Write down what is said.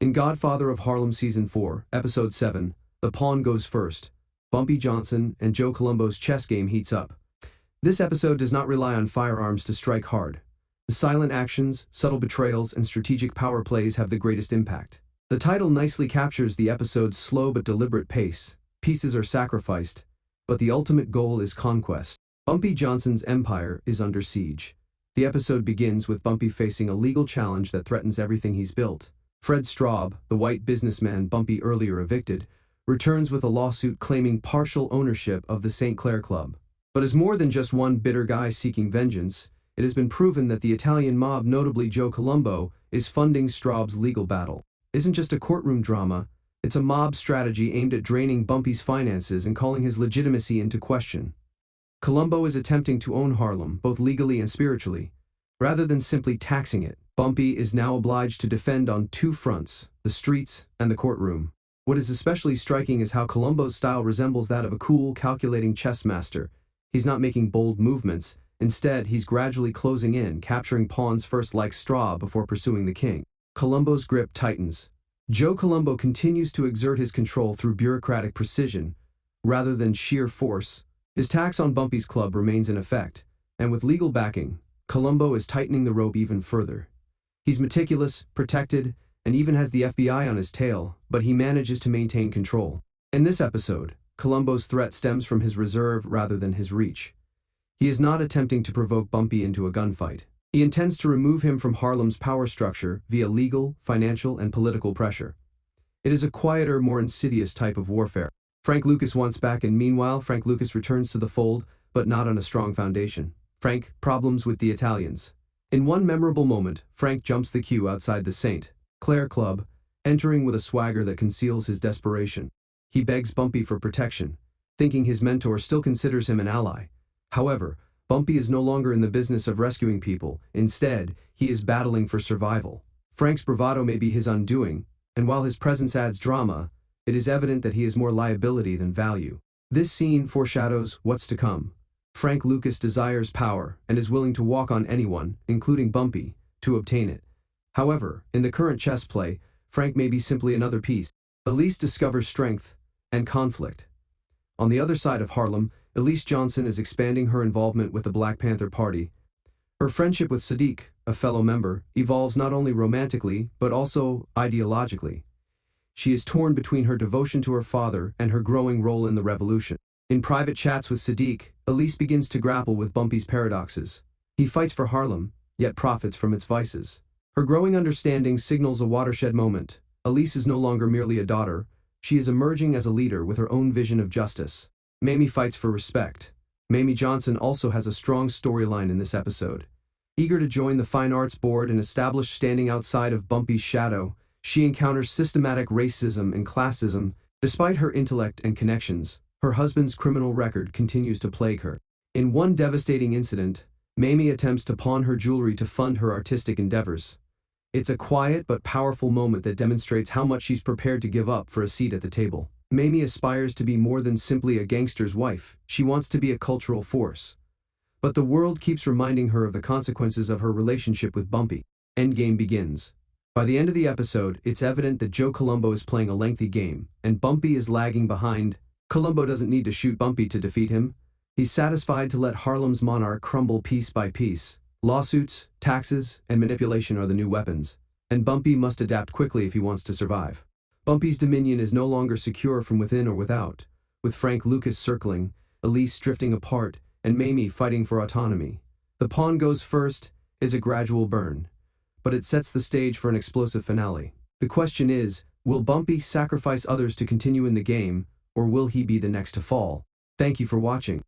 In Godfather of Harlem Season 4, Episode 7, The Pawn Goes First, Bumpy Johnson and Joe Colombo's chess game heats up. This episode does not rely on firearms to strike hard. The silent actions, subtle betrayals, and strategic power plays have the greatest impact. The title nicely captures the episode's slow but deliberate pace. Pieces are sacrificed, but the ultimate goal is conquest. Bumpy Johnson's empire is under siege. The episode begins with Bumpy facing a legal challenge that threatens everything he's built. Fred Straub, the white businessman Bumpy earlier evicted, returns with a lawsuit claiming partial ownership of the St. Clair Club. But as more than just one bitter guy seeking vengeance, it has been proven that the Italian mob, notably Joe Colombo, is funding Straub's legal battle. Isn't just a courtroom drama, it's a mob strategy aimed at draining Bumpy's finances and calling his legitimacy into question. Colombo is attempting to own Harlem, both legally and spiritually. Rather than simply taxing it, Bumpy is now obliged to defend on two fronts, the streets and the courtroom. What is especially striking is how Colombo's style resembles that of a cool, calculating chess master. He's not making bold movements. Instead, he's gradually closing in, capturing pawns first like Straub before pursuing the king. Colombo's grip tightens. Joe Colombo continues to exert his control through bureaucratic precision, rather than sheer force. His tax on Bumpy's club remains in effect, and with legal backing, Colombo is tightening the rope even further. He's meticulous, protected, and even has the FBI on his tail, but he manages to maintain control. In this episode, Colombo's threat stems from his reserve rather than his reach. He is not attempting to provoke Bumpy into a gunfight. He intends to remove him from Harlem's power structure via legal, financial, and political pressure. It is a quieter, more insidious type of warfare. Frank Lucas wants back, and meanwhile, Frank Lucas returns to the fold, but not on a strong foundation. Frank, problems with the Italians. In one memorable moment, Frank jumps the queue outside the St. Clair Club, entering with a swagger that conceals his desperation. He begs Bumpy for protection, thinking his mentor still considers him an ally. However, Bumpy is no longer in the business of rescuing people. Instead, he is battling for survival. Frank's bravado may be his undoing, and while his presence adds drama, it is evident that he is more liability than value. This scene foreshadows what's to come. Frank Lucas desires power and is willing to walk on anyone, including Bumpy, to obtain it. However, in the current chess play, Frank may be simply another piece. Elise discovers strength and conflict. On the other side of Harlem, Elise Johnson is expanding her involvement with the Black Panther Party. Her friendship with Sadiq, a fellow member, evolves not only romantically, but also ideologically. She is torn between her devotion to her father and her growing role in the revolution. In private chats with Sadiq, Elise begins to grapple with Bumpy's paradoxes. He fights for Harlem, yet profits from its vices. Her growing understanding signals a watershed moment. Elise is no longer merely a daughter, she is emerging as a leader with her own vision of justice. Mayme fights for respect. Bumpy Johnson also has a strong storyline in this episode. Eager to join the Fine Arts Board and establish standing outside of Bumpy's shadow, she encounters systematic racism and classism. Despite her intellect and connections, her husband's criminal record continues to plague her. In one devastating incident, Mayme attempts to pawn her jewelry to fund her artistic endeavors. It's a quiet but powerful moment that demonstrates how much she's prepared to give up for a seat at the table. Mayme aspires to be more than simply a gangster's wife. She wants to be a cultural force. But the world keeps reminding her of the consequences of her relationship with Bumpy. Endgame begins. By the end of the episode, it's evident that Joe Colombo is playing a lengthy game, and Bumpy is lagging behind. Colombo doesn't need to shoot Bumpy to defeat him. He's satisfied to let Harlem's monarch crumble piece by piece. Lawsuits, taxes, and manipulation are the new weapons, and Bumpy must adapt quickly if he wants to survive. Bumpy's dominion is no longer secure from within or without, with Frank Lucas circling, Elise drifting apart, and Mayme fighting for autonomy. The Pawn Goes First is a gradual burn, but it sets the stage for an explosive finale. The question is, will Bumpy sacrifice others to continue in the game, or will he be the next to fall? Thank you for watching.